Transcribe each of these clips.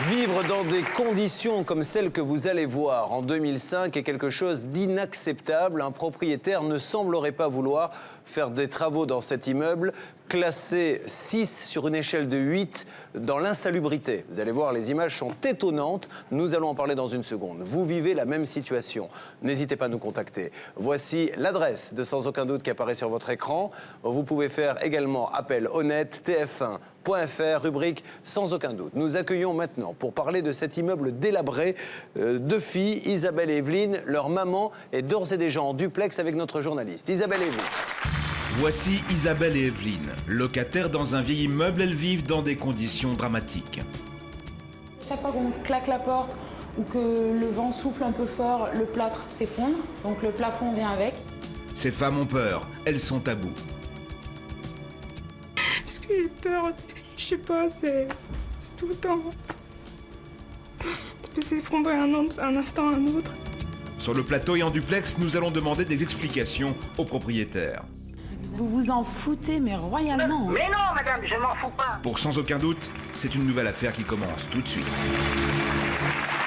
Vivre dans des conditions comme celles que vous allez voir en 2005 est quelque chose d'inacceptable. Un propriétaire ne semblerait pas vouloir faire des travaux dans cet immeuble, classé 6 sur une échelle de 8 dans l'insalubrité. Vous allez voir, les images sont étonnantes. Nous allons en parler dans une seconde. Vous vivez la même situation. N'hésitez pas à nous contacter. Voici l'adresse de Sans Aucun Doute qui apparaît sur votre écran. Vous pouvez faire également appel honnête, tf1.fr, rubrique Sans Aucun Doute. Nous accueillons maintenant, pour parler de cet immeuble délabré, deux filles, Isabelle et Evelyne. Leur maman est d'ores et déjà en duplex avec notre journaliste. Isabelle et Evelyne. Voici Isabelle et Evelyne. Locataires dans un vieil immeuble, elles vivent dans des conditions dramatiques. Chaque fois qu'on claque la porte ou que le vent souffle un peu fort, le plâtre s'effondre, donc le plafond vient avec. Ces femmes ont peur, elles sont à bout. Parce que j'ai peur, je sais pas, c'est tout le temps. Ça peut s'effondrer un instant à un autre. Sur le plateau et en duplex, nous allons demander des explications aux propriétaires. Vous vous en foutez, mais royalement. Mais non, madame, je m'en fous pas. Pour Sans Aucun Doute, c'est une nouvelle affaire qui commence tout de suite.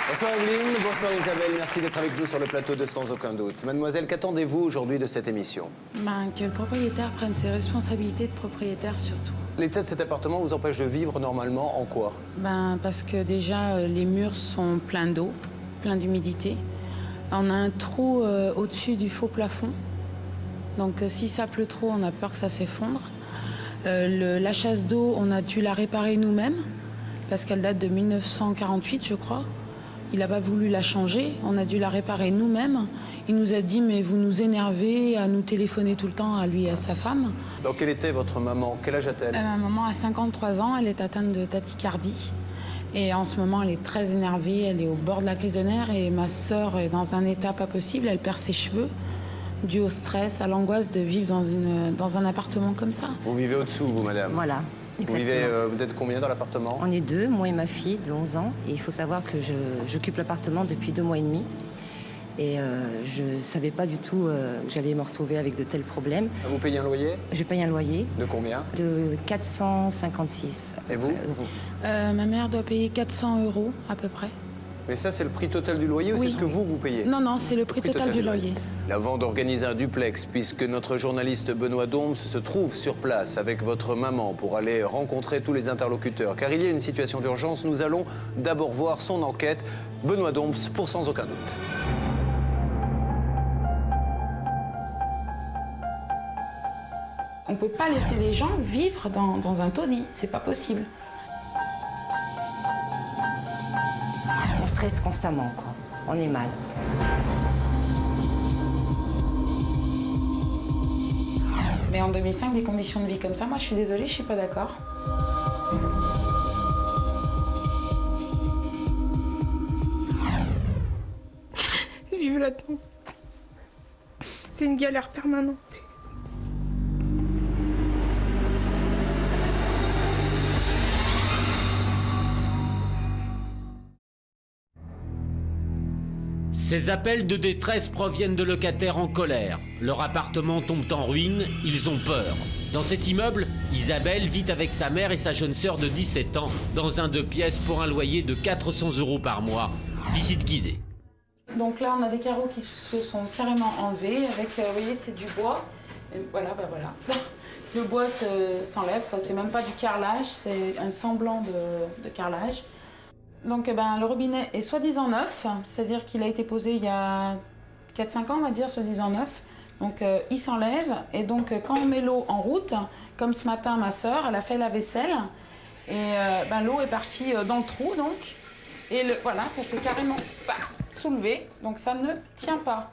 Bonsoir Evelyne, bonsoir Isabelle, merci d'être avec nous sur le plateau de Sans Aucun Doute. Mademoiselle, qu'attendez-vous aujourd'hui de cette émission? Que le propriétaire prenne ses responsabilités de propriétaire surtout. L'état de cet appartement vous empêche de vivre normalement en quoi? Parce que déjà, les murs sont pleins d'eau, pleins d'humidité. On a un trou au-dessus du faux plafond. Donc si ça pleut trop, on a peur que ça s'effondre. La chasse d'eau, on a dû la réparer nous-mêmes, parce qu'elle date de 1948, je crois. Il n'a pas voulu la changer, on a dû la réparer nous-mêmes. Il nous a dit, mais vous nous énervez à nous téléphoner tout le temps, à lui et à sa femme. Donc quelle était votre maman? Quel âge a-t-elle? Ma maman a 53 ans, elle est atteinte de tachycardie. Et en ce moment, elle est très énervée, elle est au bord de la crise de nerfs. Et ma sœur est dans un état pas possible, elle perd ses cheveux, dû au stress, à l'angoisse de vivre dans un appartement comme ça. Vous vivez au-dessous, vous, madame? Voilà, exactement. Vous êtes combien dans l'appartement? On est deux, moi et ma fille de 11 ans. Et il faut savoir que j'occupe l'appartement depuis 2 mois et demi. Et je ne savais pas du tout que j'allais me retrouver avec de tels problèmes. Vous payez un loyer? Je paye un loyer De combien? de 456 Et vous? euros. Ma mère doit payer 400 € à peu près. Mais ça, c'est le prix total du loyer ou Oui. c'est ce que vous payez? Non, c'est le prix total du loyer. Avant d'organiser un duplex, puisque notre journaliste Benoît Dombs se trouve sur place avec votre maman pour aller rencontrer tous les interlocuteurs, car il y a une situation d'urgence, nous allons d'abord voir son enquête. Benoît Dombs pour Sans Aucun Doute. On ne peut pas laisser les gens vivre dans un taudis, c'est pas possible. On stresse constamment, quoi. On est mal. Mais en 2005, des conditions de vie comme ça, moi je suis désolée, je suis pas d'accord. Vivre là-dedans, c'est une galère permanente. Ces appels de détresse proviennent de locataires en colère. Leur appartement tombe en ruine, ils ont peur. Dans cet immeuble, Isabelle vit avec sa mère et sa jeune sœur de 17 ans dans un 2 pièces pour un loyer de 400 € par mois. Visite guidée. Donc là, on a des carreaux qui se sont carrément enlevés avec, vous voyez, c'est du bois. Et voilà. Le bois s'enlève, c'est même pas du carrelage, c'est un semblant de carrelage. Donc le robinet est soi-disant neuf, c'est-à-dire qu'il a été posé il y a 4-5 ans, on va dire, soi-disant neuf. Donc il s'enlève et donc quand on met l'eau en route, comme ce matin ma sœur, elle a fait la vaisselle et l'eau est partie dans le trou donc. Et voilà, ça s'est carrément soulevé, donc ça ne tient pas.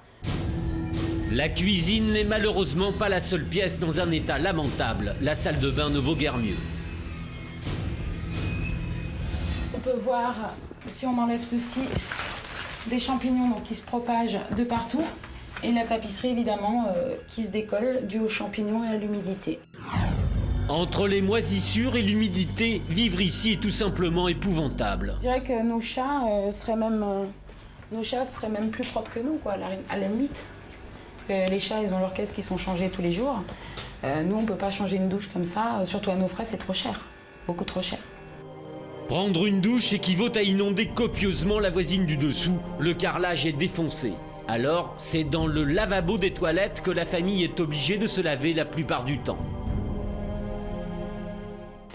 La cuisine n'est malheureusement pas la seule pièce dans un état lamentable. La salle de bain ne vaut guère mieux. On peut voir, si on enlève ceci, des champignons qui se propagent de partout. Et la tapisserie, évidemment, qui se décolle dû aux champignons et à l'humidité. Entre les moisissures et l'humidité, vivre ici est tout simplement épouvantable. Je dirais que nos chats seraient même plus propres que nous, quoi, à la limite. Parce que les chats, ils ont leurs caisses qui sont changées tous les jours. Nous, on ne peut pas changer une douche comme ça, surtout à nos frais, c'est trop cher. Beaucoup trop cher. Prendre une douche équivaut à inonder copieusement la voisine du dessous. Le carrelage est défoncé. Alors, c'est dans le lavabo des toilettes que la famille est obligée de se laver la plupart du temps.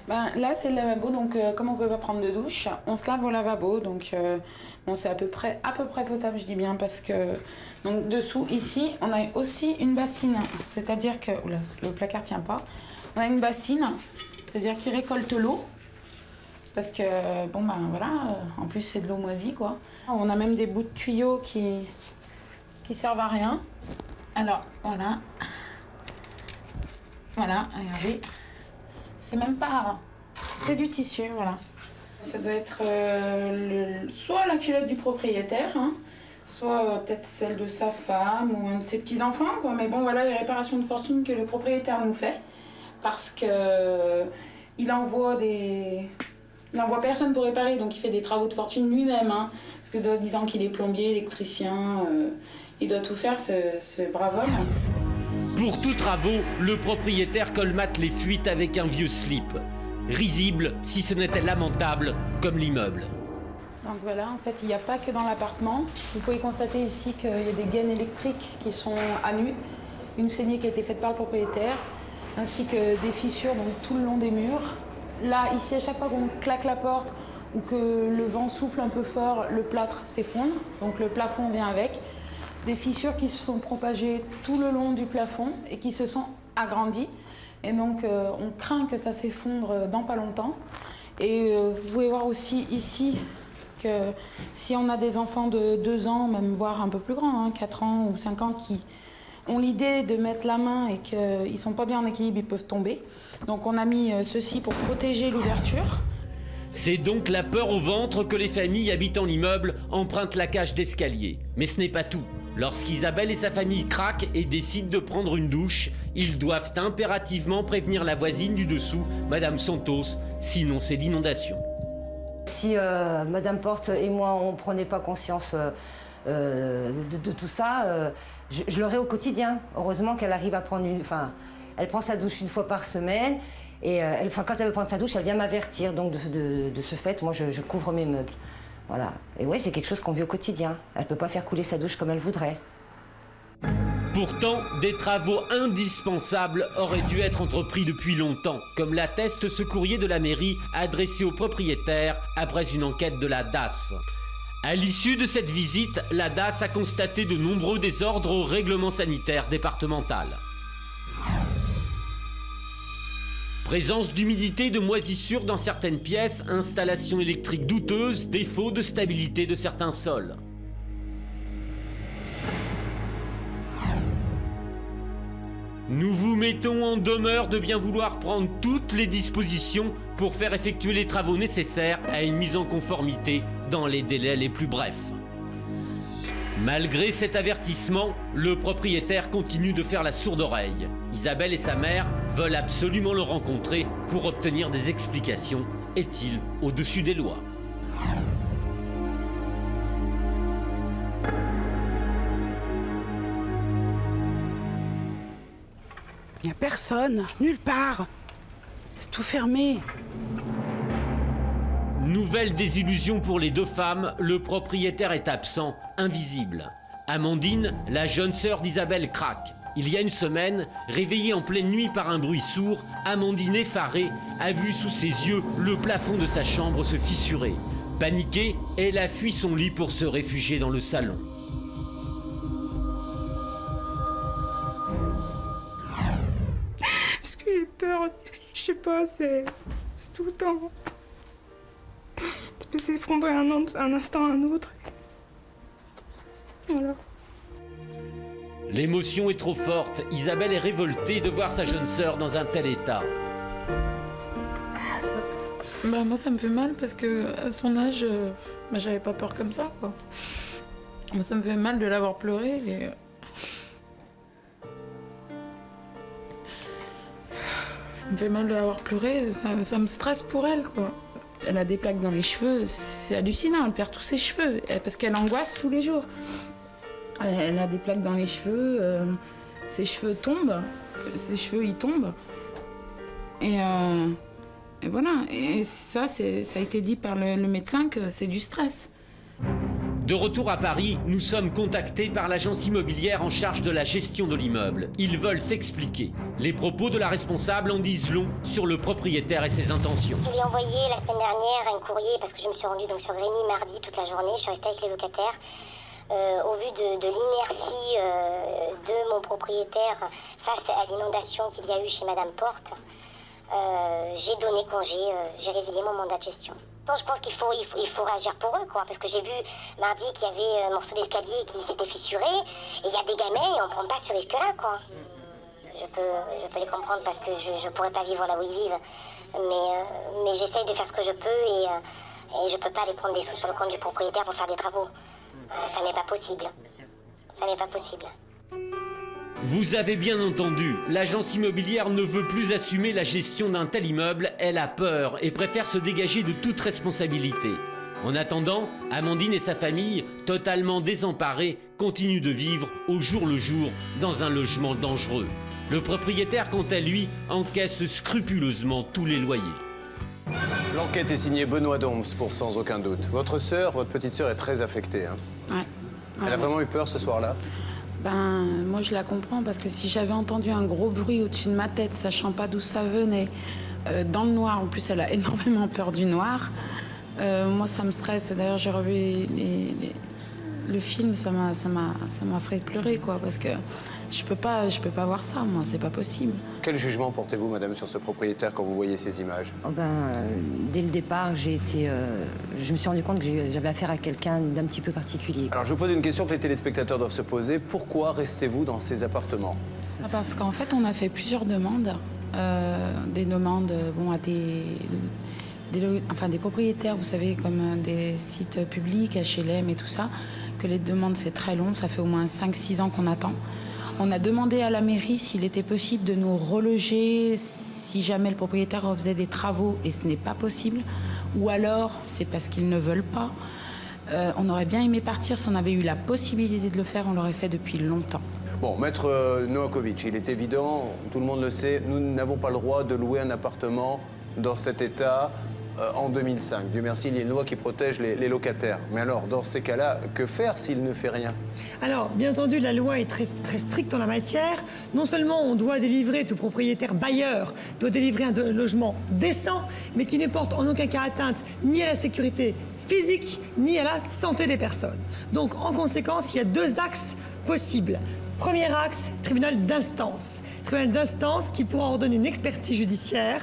Là, c'est le lavabo, donc comme on ne peut pas prendre de douche, on se lave au lavabo. Donc, bon, c'est à peu près potable, je dis bien, parce que donc, dessous, ici, on a aussi une bassine. C'est-à-dire que... Oula, le placard ne tient pas. On a une bassine, c'est-à-dire qu'il récolte l'eau. Parce que, bon, voilà, en plus, c'est de l'eau moisie, quoi. On a même des bouts de tuyaux qui servent à rien. Alors, voilà. Voilà, regardez. C'est même pas... C'est du tissu, voilà. Ça doit être soit la culotte du propriétaire, hein, soit peut-être celle de sa femme ou un de ses petits-enfants, quoi. Mais bon, voilà les réparations de fortune que le propriétaire nous fait. Parce que il envoie personne pour réparer, donc il fait des travaux de fortune lui-même. Hein, parce que disant qu'il est plombier, électricien, il doit tout faire, ce brave homme. Pour tous travaux, le propriétaire colmate les fuites avec un vieux slip. Risible, si ce n'était lamentable, comme l'immeuble. Donc voilà, en fait, il n'y a pas que dans l'appartement. Vous pouvez constater ici qu'il y a des gaines électriques qui sont à nu. Une saignée qui a été faite par le propriétaire, ainsi que des fissures donc, tout le long des murs. Là, ici, à chaque fois qu'on claque la porte ou que le vent souffle un peu fort, le plâtre s'effondre, donc le plafond vient avec. Des fissures qui se sont propagées tout le long du plafond et qui se sont agrandies. Et donc, on craint que ça s'effondre dans pas longtemps. Et vous pouvez voir aussi ici que si on a des enfants de 2 ans, même voire un peu plus grands, hein, 4 ans ou 5 ans, qui ont l'idée de mettre la main et qu'ils ne sont pas bien en équilibre, ils peuvent tomber. Donc on a mis ceci pour protéger l'ouverture. C'est donc la peur au ventre que les familles habitant l'immeuble empruntent la cage d'escalier. Mais ce n'est pas tout. Lorsqu'Isabelle et sa famille craquent et décident de prendre une douche, ils doivent impérativement prévenir la voisine du dessous, Madame Santos, sinon c'est l'inondation. Si Madame Porte et moi, on ne prenait pas conscience de tout ça, je l'aurais au quotidien. Heureusement qu'elle arrive à prendre elle prend sa douche 1 fois par semaine. Et quand elle veut prendre sa douche, elle vient m'avertir. Donc de ce fait, moi, je couvre mes meubles. Voilà. Et ouais, c'est quelque chose qu'on vit au quotidien. Elle ne peut pas faire couler sa douche comme elle voudrait. Pourtant, des travaux indispensables auraient dû être entrepris depuis longtemps, comme l'atteste ce courrier de la mairie adressé au propriétaire après une enquête de la DAS. À l'issue de cette visite, la DAS a constaté de nombreux désordres au règlement sanitaire départemental. Présence d'humidité et de moisissures dans certaines pièces, installation électrique douteuse, défaut de stabilité de certains sols. Nous vous mettons en demeure de bien vouloir prendre toutes les dispositions pour faire effectuer les travaux nécessaires à une mise en conformité dans les délais les plus brefs. Malgré cet avertissement, le propriétaire continue de faire la sourde oreille. Isabelle et sa mère veulent absolument le rencontrer pour obtenir des explications. Est-il au-dessus des lois ? Il n'y a personne, nulle part. C'est tout fermé. Nouvelle désillusion pour les 2 femmes, le propriétaire est absent, invisible. Amandine, la jeune sœur d'Isabelle, craque. Il y a une semaine, réveillée en pleine nuit par un bruit sourd, Amandine, effarée, a vu sous ses yeux le plafond de sa chambre se fissurer. Paniquée, elle a fui son lit pour se réfugier dans le salon. Parce que j'ai peur. Je sais pas, c'est tout le temps. Ça peut s'effondrer un instant à un autre. Voilà. L'émotion est trop forte. Isabelle est révoltée de voir sa jeune sœur dans un tel état. Moi, ça me fait mal parce que à son âge, j'avais pas peur comme ça, quoi. Moi, ça me fait mal de l'avoir pleuré. Et... Ça me fait mal de l'avoir pleuré. Ça me stresse pour elle, quoi. Elle a des plaques dans les cheveux. C'est hallucinant. Elle perd tous ses cheveux parce qu'elle angoisse tous les jours. Elle a des plaques dans les cheveux. Ses cheveux tombent. Ses cheveux, ils tombent. Et Et voilà, et ça a été dit par le médecin que c'est du stress. De retour à Paris, nous sommes contactés par l'agence immobilière en charge de la gestion de l'immeuble. Ils veulent s'expliquer. Les propos de la responsable en disent long sur le propriétaire et ses intentions. Je lui ai envoyé la semaine dernière un courrier parce que je me suis rendue donc sur Grigny mardi toute la journée. Je suis restée avec les locataires. Au vu de l'inertie de mon propriétaire face à l'inondation qu'il y a eu chez Madame Porte, j'ai donné congé, j'ai résilié mon mandat de gestion. Donc, je pense qu'il faut réagir pour eux, quoi, parce que j'ai vu mardi qu'il y avait un morceau d'escalier qui s'était fissuré, et il y a des gamins et on ne prend pas ce risque-là, quoi. Je peux les comprendre parce que je ne pourrais pas vivre là où ils vivent, mais j'essaye de faire ce que je peux et je ne peux pas aller prendre des sous sur le compte du propriétaire pour faire des travaux. Ça n'est pas possible. Ça n'est pas possible. Vous avez bien entendu, l'agence immobilière ne veut plus assumer la gestion d'un tel immeuble, elle a peur et préfère se dégager de toute responsabilité. En attendant, Amandine et sa famille, totalement désemparées, continuent de vivre au jour le jour dans un logement dangereux. Le propriétaire, quant à lui, encaisse scrupuleusement tous les loyers. L'enquête est signée Benoît Dombs pour sans aucun doute. Votre petite sœur est très affectée. Hein. Ouais. Elle a vraiment eu peur ce soir-là? Moi je la comprends parce que si j'avais entendu un gros bruit au-dessus de ma tête, sachant pas d'où ça venait, dans le noir, en plus elle a énormément peur du noir, moi ça me stresse. D'ailleurs j'ai revu le film, ça m'a fait pleurer, quoi, parce que je peux pas voir ça, moi, c'est pas possible. Quel jugement portez-vous, madame, sur ce propriétaire quand vous voyez ces images? Dès le départ, je me suis rendu compte que j'avais affaire à quelqu'un d'un petit peu particulier. Alors je vous pose une question que les téléspectateurs doivent se poser. Pourquoi restez-vous dans ces appartements? Parce qu'en fait, on a fait plusieurs demandes. Des demandes à des propriétaires, vous savez, comme des sites publics, HLM et tout ça, que les demandes, c'est très long. Ça fait au moins 5-6 ans qu'on attend. On a demandé à la mairie s'il était possible de nous reloger si jamais le propriétaire refaisait des travaux, et ce n'est pas possible. Ou alors, c'est parce qu'ils ne veulent pas. On aurait bien aimé partir. Si on avait eu la possibilité de le faire, on l'aurait fait depuis longtemps. Bon, maître Novakovic, il est évident, tout le monde le sait, nous n'avons pas le droit de louer un appartement dans cet état en 2005. Dieu merci, il y a une loi qui protège les locataires. Mais alors, dans ces cas-là, que faire s'il ne fait rien? Alors, bien entendu, la loi est très, très stricte en la matière. Non seulement on doit délivrer, tout propriétaire bailleur doit délivrer un logement décent, mais qui ne porte en aucun cas atteinte ni à la sécurité physique, ni à la santé des personnes. Donc, en conséquence, il y a 2 axes possibles. Premier axe, tribunal d'instance. Tribunal d'instance qui pourra ordonner une expertise judiciaire,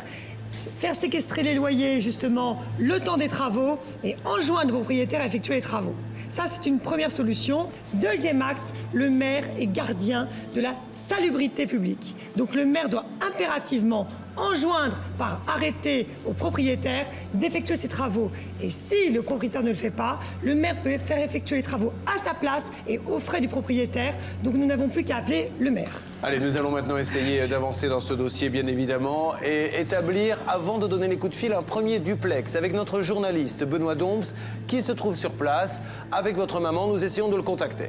faire séquestrer les loyers, justement, le temps des travaux et enjoindre le propriétaire à effectuer les travaux. Ça, c'est une première solution. Deuxième axe, le maire est gardien de la salubrité publique. Donc le maire doit impérativement enjoindre par arrêté au propriétaire d'effectuer ses travaux. Et si le propriétaire ne le fait pas, le maire peut faire effectuer les travaux à sa place et aux frais du propriétaire. Donc nous n'avons plus qu'à appeler le maire. Allez, nous allons maintenant essayer d'avancer dans ce dossier, bien évidemment, et établir, avant de donner les coups de fil, un premier duplex avec notre journaliste Benoît Dombs, qui se trouve sur place. Avec votre maman, nous essayons de le contacter.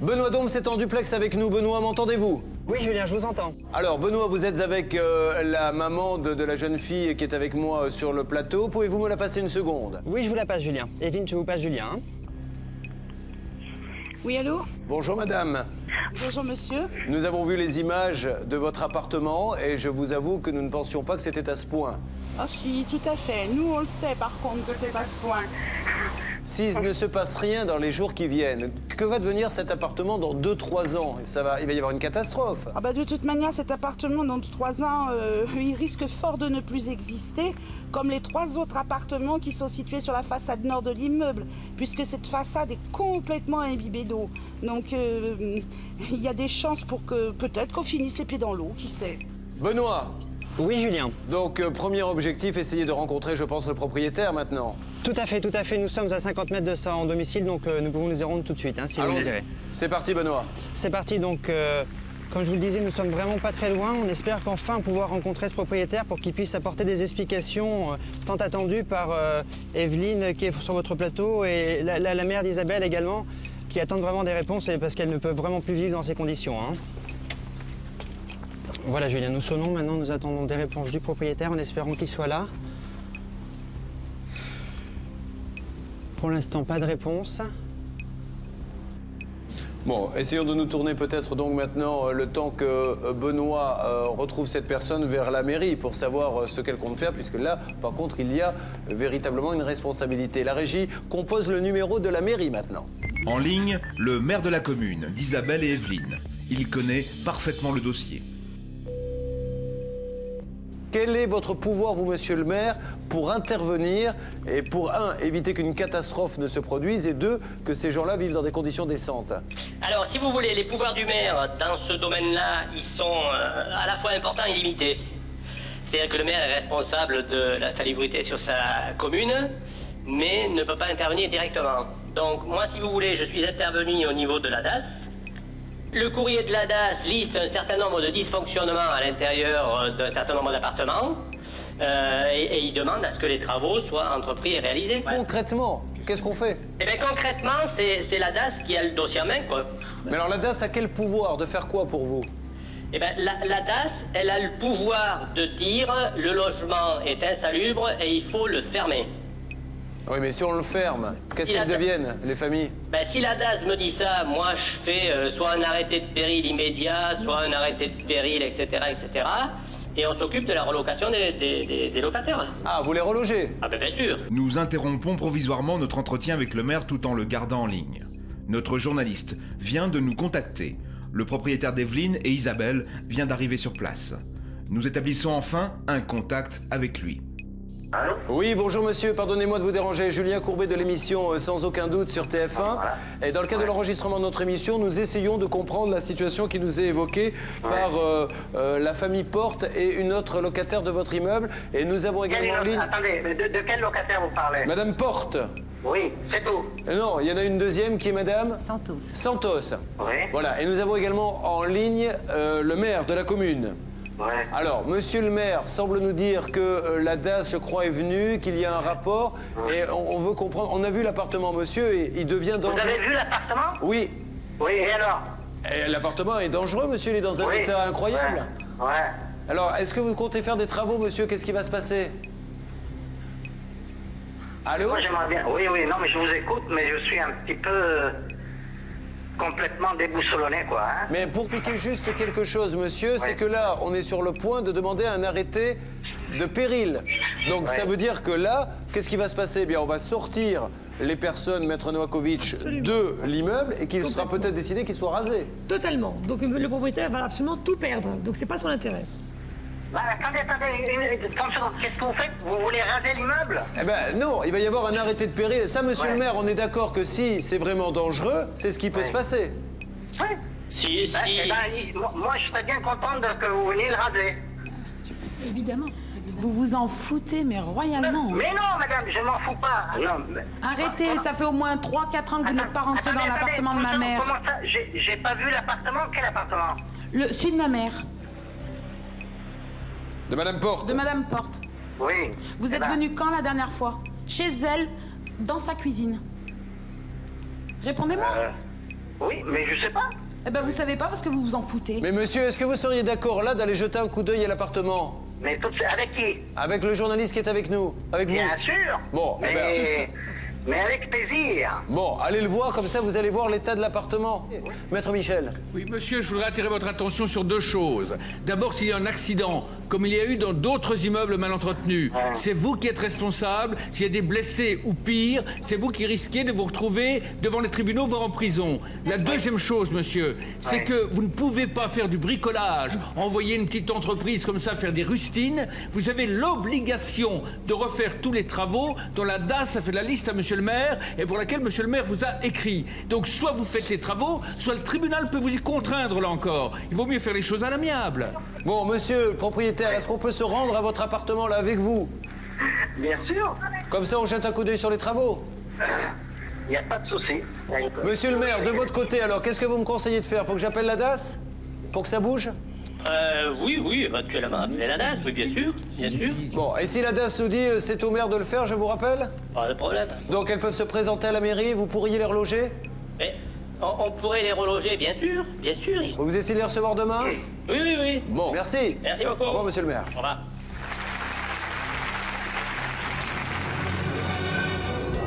Benoît Dombs est en duplex avec nous. Benoît, m'entendez-vous? Oui, Julien, je vous entends. Alors, Benoît, vous êtes avec la maman de la jeune fille qui est avec moi sur le plateau. Pouvez-vous me la passer une seconde? Oui, je vous la passe, Julien. Evelyne, je vous passe Julien. Hein. Oui, allô? Bonjour, madame. Bonjour, monsieur. Nous avons vu les images de votre appartement et je vous avoue que nous ne pensions pas que c'était à ce point. Ah, si, tout à fait. Nous, on le sait, par contre, que c'est pas ce point. S'il ne se passe rien dans les jours qui viennent, que va devenir cet appartement dans 2-3 ans? Il va y avoir une catastrophe. Ah bah, de toute manière, cet appartement, dans 3 ans, il risque fort de ne plus exister, comme les 3 autres appartements qui sont situés sur la façade nord de l'immeuble, puisque cette façade est complètement imbibée d'eau. Donc, il y a des chances pour que, peut-être, qu'on finisse les pieds dans l'eau, qui sait. Benoît. Oui, Julien. Donc, premier objectif, essayer de rencontrer, je pense, le propriétaire maintenant. Tout à fait, tout à fait. Nous sommes à 50 mètres de son domicile, donc nous pouvons nous y rendre tout de suite, hein, si vous le désirez. C'est parti, Benoît. C'est parti, donc Comme je vous le disais, nous sommes vraiment pas très loin. On espère qu'enfin pouvoir rencontrer ce propriétaire pour qu'il puisse apporter des explications tant attendues par Evelyne qui est sur votre plateau et la mère d'Isabelle également, qui attendent vraiment des réponses parce qu'elles ne peuvent vraiment plus vivre dans ces conditions. Hein. Voilà Julien, nous sonnons maintenant, nous attendons des réponses du propriétaire en espérant qu'il soit là. Pour l'instant, pas de réponse. Bon, essayons de nous tourner peut-être donc maintenant, le temps que Benoît retrouve cette personne, vers la mairie pour savoir ce qu'elle compte faire, puisque là, par contre, il y a véritablement une responsabilité. La régie compose le numéro de la mairie maintenant. En ligne, le maire de la commune, d'Isabelle et Evelyne. Il connaît parfaitement le dossier. Quel est votre pouvoir, vous, monsieur le maire, pour intervenir et pour, un, éviter qu'une catastrophe ne se produise et deux, que ces gens-là vivent dans des conditions décentes? Alors, si vous voulez, les pouvoirs du maire dans ce domaine-là, ils sont à la fois importants et limités. C'est-à-dire que le maire est responsable de la salubrité sur sa commune, mais ne peut pas intervenir directement. Donc, moi, si vous voulez, je suis intervenu au niveau de la DAS. Le courrier de la DAS liste un certain nombre de dysfonctionnements à l'intérieur d'un certain nombre d'appartements et il demande à ce que les travaux soient entrepris et réalisés. Concrètement, qu'est-ce qu'on fait? Eh bien concrètement, c'est la DAS qui a le dossier en main, quoi. Mais alors la DAS a quel pouvoir de faire quoi pour vous? Eh bien la DAS, elle a le pouvoir de dire le logement est insalubre et il faut le fermer. Oui, mais si on le ferme, qu'est-ce qu'elles deviennent, les familles? Ben, si la DAS me dit ça, moi je fais soit un arrêté de péril immédiat, soit un arrêté de péril, etc., etc. Et on s'occupe de la relocation des locataires. Ah, vous les relogez? Ah ben bien sûr. Nous interrompons provisoirement notre entretien avec le maire tout en le gardant en ligne. Notre journaliste vient de nous contacter. Le propriétaire d'Evelyne et Isabelle vient d'arriver sur place. Nous établissons enfin un contact avec lui. Allô? Oui, bonjour monsieur, pardonnez-moi de vous déranger. Julien Courbet de l'émission Sans aucun doute sur TF1. Voilà. Et dans le cadre de l'enregistrement de notre émission, nous essayons de comprendre la situation qui nous est évoquée par la famille Porte et une autre locataire de votre immeuble. Et nous avons également en ligne... Attendez, de quel locataire vous parlez? Madame Porte. Oui, c'est tout. Non, il y en a une deuxième qui est madame... Santos. Santos. Oui. Voilà, et nous avons également en ligne le maire de la commune. Ouais. Alors, monsieur le maire semble nous dire que la DAS, je crois, est venue, qu'il y a un rapport, et on veut comprendre. On a vu l'appartement, monsieur, et il devient dangereux. Vous avez vu l'appartement? Oui. Oui, et alors? Et l'appartement est dangereux, monsieur, il est dans un état incroyable. Ouais. Alors, est-ce que vous comptez faire des travaux, monsieur? Qu'est-ce qui va se passer? Allô? Moi, j'aimerais bien. Oui, non, mais je vous écoute, mais je suis un petit peu complètement déboussolonné, quoi. Hein? Mais pour expliquer juste quelque chose, monsieur, c'est que là, on est sur le point de demander un arrêté de péril. Donc ça veut dire que là, qu'est-ce qui va se passer? Eh bien, on va sortir les personnes, Maître Novakovic, de l'immeuble et qu'il sera peut-être décidé qu'il soit rasé. Totalement. Donc le propriétaire va absolument tout perdre. Donc c'est pas son intérêt. Bah, attendez, qu'est-ce que vous faites? Vous voulez raser l'immeuble? Eh ben non, il va y avoir un arrêté de péril. Ça, monsieur le maire, on est d'accord que si c'est vraiment dangereux, c'est ce qui peut se passer. Oui. Si. Moi, je serais bien contente que vous veniez le raser. Évidemment. Vous vous en foutez, mais royalement. Mais non, madame, je m'en fous pas. Non, Arrêtez, ça fait au moins 3-4 ans que vous n'êtes pas rentré dans l'appartement de ma mère. Comment ça? J'ai pas vu l'appartement. Quel appartement? Celui de ma mère. De Madame Porte. De Madame Porte. Oui. Vous êtes venu quand la dernière fois? Chez elle, dans sa cuisine. Répondez-moi. Oui, mais je sais pas. Eh ben vous savez pas parce que vous vous en foutez. Mais monsieur, est-ce que vous seriez d'accord là d'aller jeter un coup d'œil à l'appartement? Mais avec qui? Avec le journaliste qui est avec nous, avec vous. Bien sûr. Bon, mais avec plaisir. Bon, allez le voir, comme ça vous allez voir l'état de l'appartement. Maître Michel. Oui, monsieur, je voudrais attirer votre attention sur deux choses. D'abord, s'il y a un accident, comme il y a eu dans d'autres immeubles mal entretenus, c'est vous qui êtes responsable. S'il y a des blessés ou pire, c'est vous qui risquez de vous retrouver devant les tribunaux, voire en prison. La deuxième chose, monsieur, c'est que vous ne pouvez pas faire du bricolage, envoyer une petite entreprise comme ça faire des rustines. Vous avez l'obligation de refaire tous les travaux dont la DAS a fait la liste à monsieur le maire et pour laquelle monsieur le maire vous a écrit. Donc soit vous faites les travaux, soit le tribunal peut vous y contraindre là encore. Il vaut mieux faire les choses à l'amiable. Bon, monsieur le propriétaire, est-ce qu'on peut se rendre à votre appartement là avec vous? Bien sûr. Comme ça on jette un coup d'œil sur les travaux. Il n'y a pas de souci. Monsieur le maire, de votre côté alors, qu'est-ce que vous me conseillez de faire? Faut que j'appelle la DAS? pour que ça bouge? Oui, éventuellement. Mais la DAS, oui, bien sûr, bien sûr. Bon, et si la DAS nous dit c'est au maire de le faire, je vous rappelle? Pas de problème. Donc elles peuvent se présenter à la mairie, vous pourriez les reloger? Mais on pourrait les reloger, bien sûr, bien sûr. Vous essayez de les recevoir demain? Oui. Bon, merci. Merci beaucoup. Au revoir, monsieur le maire. Au revoir.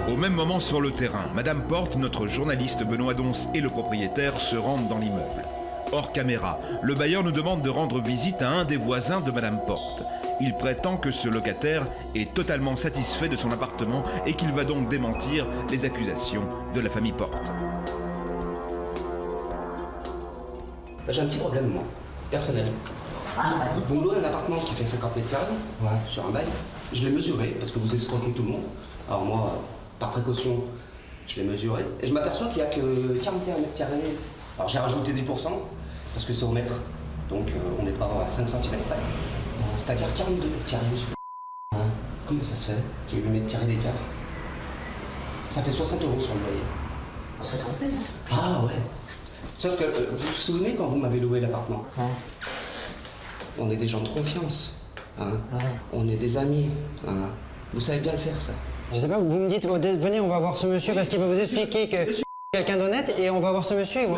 Au même moment sur le terrain, Madame Porte, notre journaliste Benoît Donce et le propriétaire se rendent dans l'immeuble. Hors caméra, le bailleur nous demande de rendre visite à un des voisins de Madame Porte. Il prétend que ce locataire est totalement satisfait de son appartement et qu'il va donc démentir les accusations de la famille Porte. J'ai un petit problème, moi, personnel. Vous me louez un appartement qui fait 50 mètres carrés, sur un bail. Je l'ai mesuré, parce que vous escroquez tout le monde. Alors moi, par précaution, je l'ai mesuré. Et je m'aperçois qu'il n'y a que 41 mètres carrés. Alors j'ai rajouté 10%, parce que c'est au mètre. Donc on n'est pas à 5 cm près. C'est-à-dire 42 mètres carrés, monsieur. Comment ça se fait qu'il y ait 8 mètres carrés d'écart? Ça fait 60 € sur le loyer. On s'est trompé, là. Ah ouais. Sauf que, vous vous souvenez quand vous m'avez loué l'appartement? On est des gens de confiance. Hein. On est des amis. Hein. Vous savez bien le faire, ça. Je sais pas, vous me dites, venez, on va voir ce monsieur parce qu'il va vous expliquer que c'est quelqu'un d'honnête et on va voir ce monsieur et vous...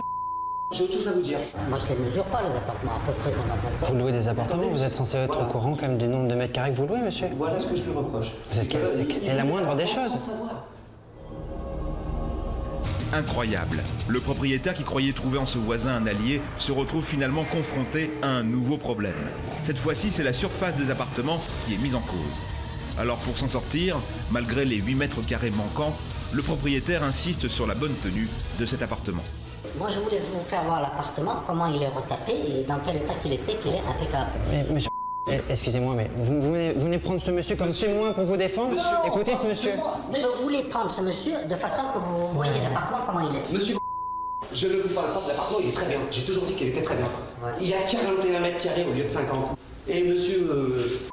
J'ai autre chose à vous dire. Moi, je ne les mesure pas, les appartements, à peu près, ça va pas. Vous louez des appartements, vous êtes censé être au courant quand même du nombre de mètres carrés que vous louez, monsieur. Voilà ce que je lui reproche. C'est la moindre des choses. Incroyable. Le propriétaire qui croyait trouver en ce voisin un allié se retrouve finalement confronté à un nouveau problème. Cette fois-ci, c'est la surface des appartements qui est mise en cause. Alors pour s'en sortir, malgré les 8 mètres carrés manquants, le propriétaire insiste sur la bonne tenue de cet appartement. Moi, je voulais vous faire voir l'appartement, comment il est retapé et dans quel état qu'il était, qu'il est impeccable. Mais monsieur, excusez-moi, mais vous venez prendre ce monsieur comme témoin pour vous défendre? Écoutez ce monsieur. Je voulais prendre ce monsieur de façon que vous voyez l'appartement, comment il est. Monsieur, je ne vous parle pas de l'appartement, il est très bien. J'ai toujours dit qu'il était très bien. Il y a 41 mètres carrés au lieu de 50. Et monsieur...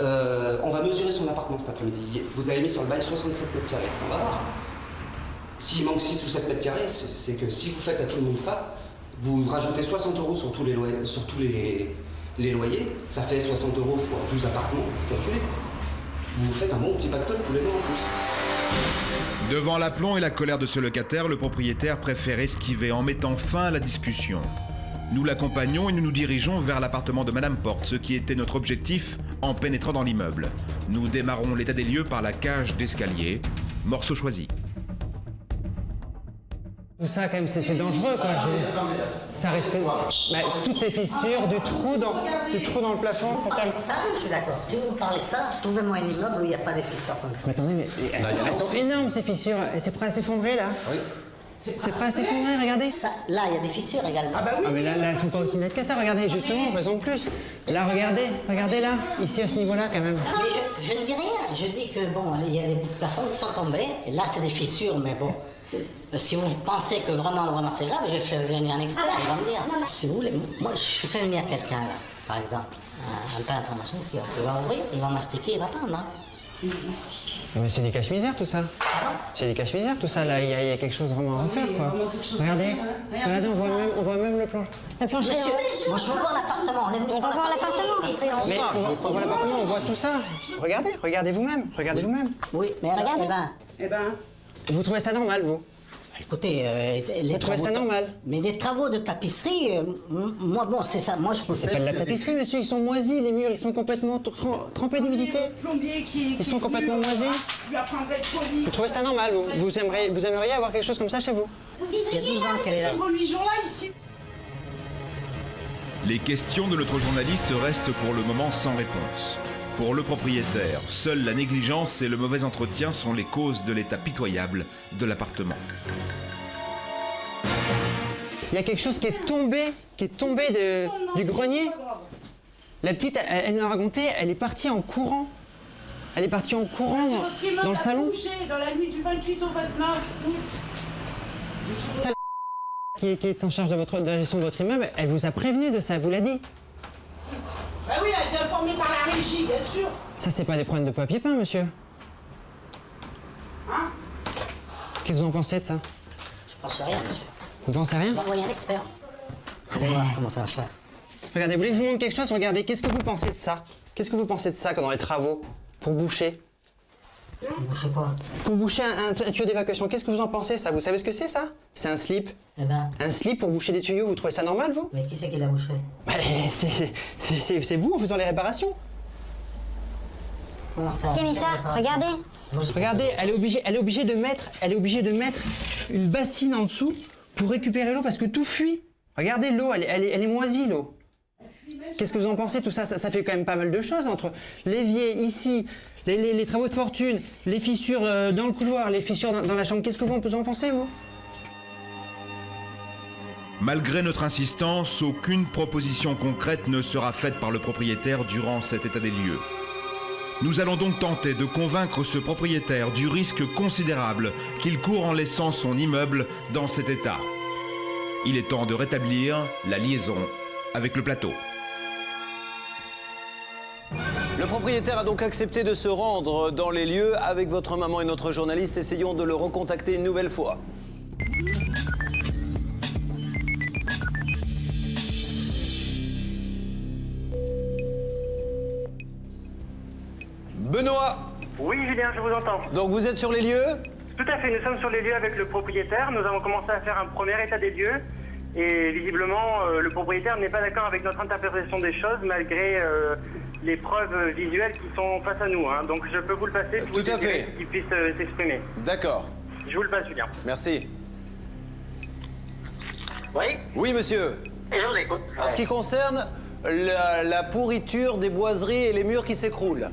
on va mesurer son appartement cet après-midi. Vous avez mis sur le bail 67 mètres carrés. On va voir. S'il manque 6 ou 7 mètres carrés, c'est que si vous faites à tout le monde ça, vous rajoutez 60 € sur tous les loyers, ça fait 60 € fois 12 appartements, calculez. Vous vous faites un bon petit pactole tous les mois en plus. Devant l'aplomb et la colère de ce locataire, le propriétaire préfère esquiver en mettant fin à la discussion. Nous l'accompagnons et nous nous dirigeons vers l'appartement de Madame Porte, ce qui était notre objectif en pénétrant dans l'immeuble. Nous démarrons l'état des lieux par la cage d'escalier. Morceau choisi. Tout ça, quand même, c'est dangereux, quoi. Ça risque... toutes ces fissures, du trou dans le plafond... Si vous parlez de ça, je suis d'accord. Si vous parlez de ça, trouvez-moi un immeuble où il n'y a pas de fissures comme ça. Mais attendez, mais elles sont énormes, ces fissures. Et c'est prêt à s'effondrer, là? Oui. C'est prêt à s'effondrer, regardez. Ça, là, il y a des fissures également. Ah bah oui. Ah mais là, elles sont pas aussi nettes que ça, regardez, justement, elles sont plus. Là, regardez là, ici à ce niveau-là, quand même. Mais je ne dis rien, je dis que bon, il y a des bouts de plafond qui sont tombés, et là c'est des fissures, mais bon. Si vous pensez que vraiment c'est grave, je fais venir un expert, il va me dire. Si vous voulez, moi je fais venir quelqu'un là, par exemple, un peintre machiniste qui va ouvrir, il va mastiquer, il va peindre. Hein. Mais c'est du cache-misère tout ça. C'est du cache-misère tout ça, là, il y a quelque chose vraiment à refaire, quoi. Regardez, on voit même le plancher. Le plancher, moi je veux voir l'appartement, on est venu voir l'appartement. Mais on voit l'appartement, on voit tout ça. Regardez vous-même. Oui, mais regardez. Eh ben... Vous trouvez ça normal, vous? Écoutez, vous trouvez ça normal? Mais les travaux de tapisserie, moi, bon, c'est ça. Moi, je pense. C'est pas de la tapisserie, monsieur. Ils sont moisis, les murs. Ils sont complètement trempés d'humidité. Ils sont complètement moisis. Vous trouvez ça normal, vous? Vous aimeriez avoir quelque chose comme ça chez vous? Il y a 12 ans qu'elle est là. Les questions de notre journaliste restent pour le moment sans réponse. Pour le propriétaire, seule la négligence et le mauvais entretien sont les causes de l'état pitoyable de l'appartement. Il y a quelque chose qui est tombé du grenier. La petite, elle nous a raconté, elle est partie en courant. Elle est partie en courant dans le salon. Dans la nuit du 28 au 29 août. Celle qui est en charge de la gestion de votre immeuble, elle vous a prévenu de ça, elle vous l'a dit. Bah oui, elle a été informée par la régie, bien sûr. Ça, c'est pas des problèmes de papier peint, monsieur. Hein? Qu'est-ce que vous en pensez de ça? Je pense rien, monsieur. Vous pensez rien? On va envoyer un expert. Allez voir comment ça va faire. Regardez, vous voulez que je vous montre quelque chose? Regardez, qu'est-ce que vous pensez de ça? Qu'est-ce que vous pensez de ça dans les travaux? Pour boucher? Boucher quoi? Pour boucher un tuyau d'évacuation, qu'est-ce que vous en pensez, ça? Vous savez ce que c'est, ça? C'est un slip. Eh ben. Un slip pour boucher des tuyaux, vous trouvez ça normal, vous? Mais qui c'est qui l'a bouché? Bah, c'est vous en faisant les réparations. Comment ça? Qui a mis ça? Regardez. Regardez, elle est obligée de mettre une bassine en dessous pour récupérer l'eau parce que tout fuit. Regardez l'eau, elle est moisie, l'eau. Qu'est-ce que vous en pensez, tout ça? Ça fait quand même pas mal de choses entre l'évier, ici, les travaux de fortune, les fissures dans le couloir, les fissures dans la chambre. Qu'est-ce que vous en pensez, vous? Malgré notre insistance, aucune proposition concrète ne sera faite par le propriétaire durant cet état des lieux. Nous allons donc tenter de convaincre ce propriétaire du risque considérable qu'il court en laissant son immeuble dans cet état. Il est temps de rétablir la liaison avec le plateau. Le propriétaire a donc accepté de se rendre dans les lieux. Avec votre maman et notre journaliste, essayons de le recontacter une nouvelle fois. Benoît! Oui, Julien, je vous entends. Donc vous êtes sur les lieux? Tout à fait, nous sommes sur les lieux avec le propriétaire. Nous avons commencé à faire un premier état des lieux. Et visiblement, le propriétaire n'est pas d'accord avec notre interprétation des choses, malgré les preuves visuelles qui sont face à nous. Hein. Donc je peux vous le passer si vous désirez qu'il puisse s'exprimer. D'accord. Je vous le passe, Julien. Merci. Oui? Oui, monsieur. Et je vous écoute. En ce qui concerne la pourriture des boiseries et les murs qui s'écroulent.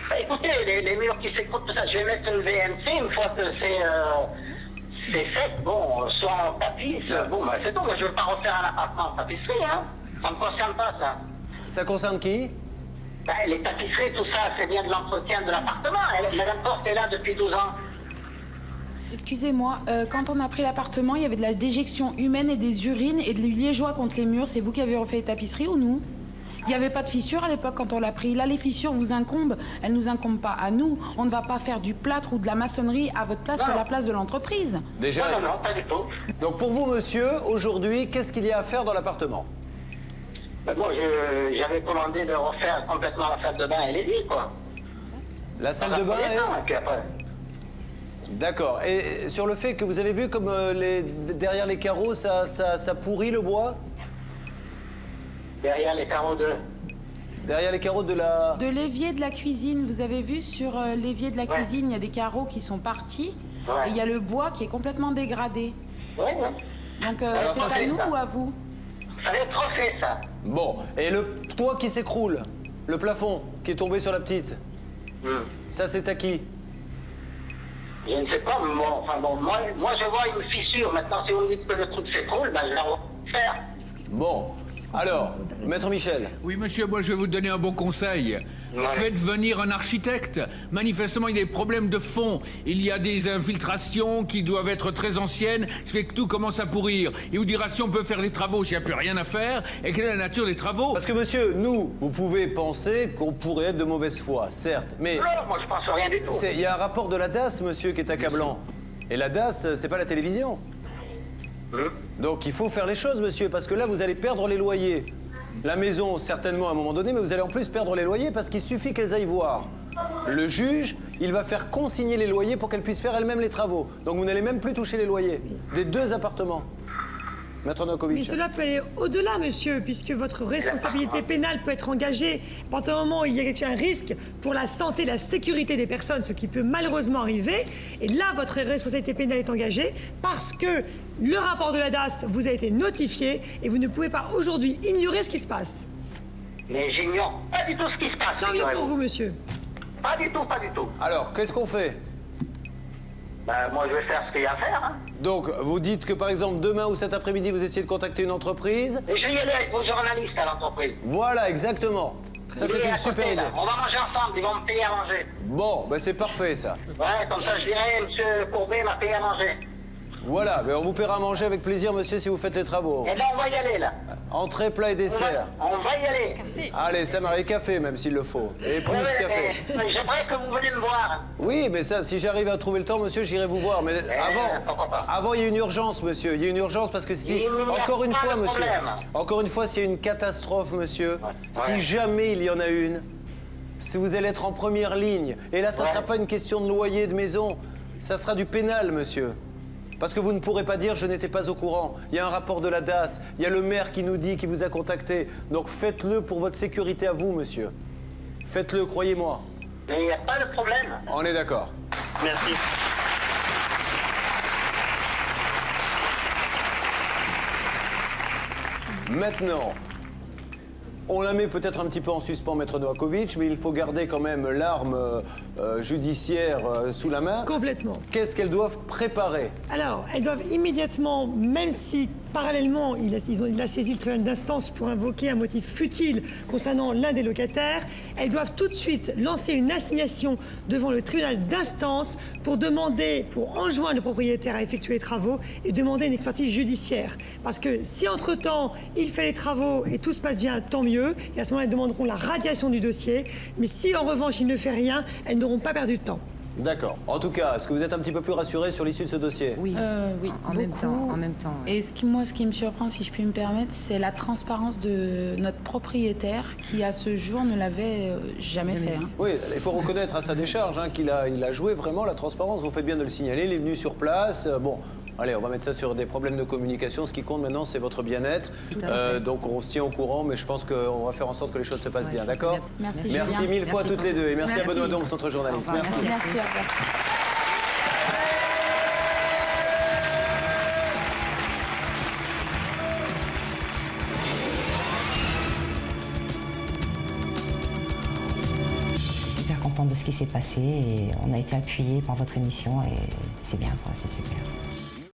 Bah, écoutez, les murs qui s'écroulent, tout ça, je vais mettre une VMC une fois que c'est fait. Bon, soit en tapis, bon, bah, c'est tout. Mais je ne veux pas refaire un appartement en tapisserie, hein. Ça ne me concerne pas, ça. Ça concerne qui? Bah, les tapisseries, tout ça, c'est bien de l'entretien de l'appartement. Madame Porte est là depuis 12 ans. Excusez-moi, quand on a pris l'appartement, il y avait de la déjection humaine et des urines et de liégeois contre les murs. C'est vous qui avez refait les tapisseries ou nous? Il n'y avait pas de fissures à l'époque quand on l'a pris. Là, les fissures vous incombent. Elles ne nous incombent pas à nous. On ne va pas faire du plâtre ou de la maçonnerie à votre place ou à la place de l'entreprise. Déjà. Non, pas du tout. Donc pour vous, monsieur, aujourd'hui, qu'est-ce qu'il y a à faire dans l'appartement? Ben bon, j'avais commandé de refaire complètement la salle de bain et les lits, quoi. La salle de bain et puis après... D'accord. Et sur le fait que vous avez vu comme derrière les carreaux, ça pourrit le bois? Derrière les carreaux de... Derrière les carreaux de la... De l'évier de la cuisine. Vous avez vu sur l'évier de la cuisine, il y a des carreaux qui sont partis. Ouais. Et il y a le bois qui est complètement dégradé. Oui. Donc c'est à nous ou à vous? Ça va être refait, ça. Bon. Et le toit qui s'écroule? Le plafond qui est tombé sur la petite? Ça, c'est à qui? Je ne sais pas, mais bon, enfin bon, moi je vois une fissure. Maintenant, si vous me dites que le truc s'écroule, ben je vais la refaire. Bon. Alors, Maître Michel. Oui, monsieur, moi je vais vous donner un bon conseil. Faites venir un architecte. Manifestement, il y a des problèmes de fond. Il y a des infiltrations qui doivent être très anciennes, ce fait que tout commence à pourrir. Il vous dira si on peut faire des travaux, s'il n'y a plus rien à faire, et quelle est la nature des travaux. Parce que, monsieur, nous, vous pouvez penser qu'on pourrait être de mauvaise foi, certes, mais... Non, moi je pense rien du tout. Il y a un rapport de la DAS, monsieur, qui est accablant. Et la DAS, c'est pas la télévision. Donc il faut faire les choses, monsieur, parce que là, vous allez perdre les loyers. La maison, certainement, à un moment donné, mais vous allez en plus perdre les loyers parce qu'il suffit qu'elles aillent voir. Le juge, il va faire consigner les loyers pour qu'elles puissent faire elles-mêmes les travaux. Donc vous n'allez même plus toucher les loyers des 2 appartements. Maître Novakovic. Mais cela peut aller au-delà, monsieur, puisque votre responsabilité pénale peut être engagée à partir du moment où il y a un risque pour la santé, la sécurité des personnes, ce qui peut malheureusement arriver. Et là, votre responsabilité pénale est engagée parce que le rapport de la DAS vous a été notifié et vous ne pouvez pas aujourd'hui ignorer ce qui se passe. Mais j'ignore pas du tout ce qui se passe. Tant mieux pour vous, monsieur. Pas du tout, pas du tout. Alors, qu'est-ce qu'on fait? Moi, je vais faire ce qu'il y a à faire. Hein. Donc, vous dites que, par exemple, demain ou cet après-midi, vous essayez de contacter une entreprise. Et je vais y aller avec vos journalistes à l'entreprise. Voilà, exactement. Ça, c'est une super idée. On va manger ensemble, ils vont me payer à manger. Bon, ben c'est parfait, ça. Ouais, comme ça, je dirais, monsieur Courbet m'a payé à manger. Voilà, mais on vous paiera à manger avec plaisir, monsieur, si vous faites les travaux. Eh ben, on va y aller, là. Entrée, plat et dessert. On va y aller. Allez, ça m'arrive café, même s'il le faut. Et plus café. J'aimerais que vous veniez me voir. Oui, mais ça, si j'arrive à trouver le temps, monsieur, j'irai vous voir. Mais avant, il y a une urgence, monsieur. Il y a une urgence parce que si, encore une fois, monsieur, encore une fois, s'il y a une catastrophe, monsieur, si jamais il y en a une, si vous allez être en première ligne, et là, ça ne sera pas une question de loyer de maison, ça sera du pénal, monsieur. Parce que vous ne pourrez pas dire « je n'étais pas au courant ». Il y a un rapport de la DAS, il y a le maire qui nous dit, qui vous a contacté. Donc faites-le pour votre sécurité à vous, monsieur. Faites-le, croyez-moi. Mais il n'y a pas de problème. On est d'accord. Merci. Maintenant, on la met peut-être un petit peu en suspens, Maître Novakovic, mais il faut garder quand même l'arme judiciaire sous la main. Complètement. Qu'est-ce qu'elles doivent préparer? Alors, elles doivent immédiatement, même si parallèlement il a saisi le tribunal d'instance pour invoquer un motif futile concernant l'un des locataires, elles doivent tout de suite lancer une assignation devant le tribunal d'instance pour enjoindre le propriétaire à effectuer les travaux et demander une expertise judiciaire. Parce que si entre-temps il fait les travaux et tout se passe bien, tant mieux, et à ce moment-là elles demanderont la radiation du dossier, mais si en revanche il ne fait rien, elles n'auront pas perdu de temps. D'accord. En tout cas, est-ce que vous êtes un petit peu plus rassuré sur l'issue de ce dossier? Oui, oui, en même temps. Ouais. Et ce qui me surprend, si je puis me permettre, c'est la transparence de notre propriétaire qui, à ce jour, ne l'avait jamais fait. Hein. Oui, il faut reconnaître à sa décharge qu'il a joué vraiment la transparence. Vous faites bien de le signaler. Il est venu sur place. Bon, allez, on va mettre ça sur des problèmes de communication. Ce qui compte maintenant, c'est votre bien-être. Donc, on se tient au courant, mais je pense qu'on va faire en sorte que les choses se passent bien. D'accord? Merci. Merci mille fois toutes les deux. Et merci à Benoît Dombe, notre journaliste. Merci. Merci. Super contente de ce qui s'est passé et on a été appuyés par votre émission et c'est bien, quoi, c'est super.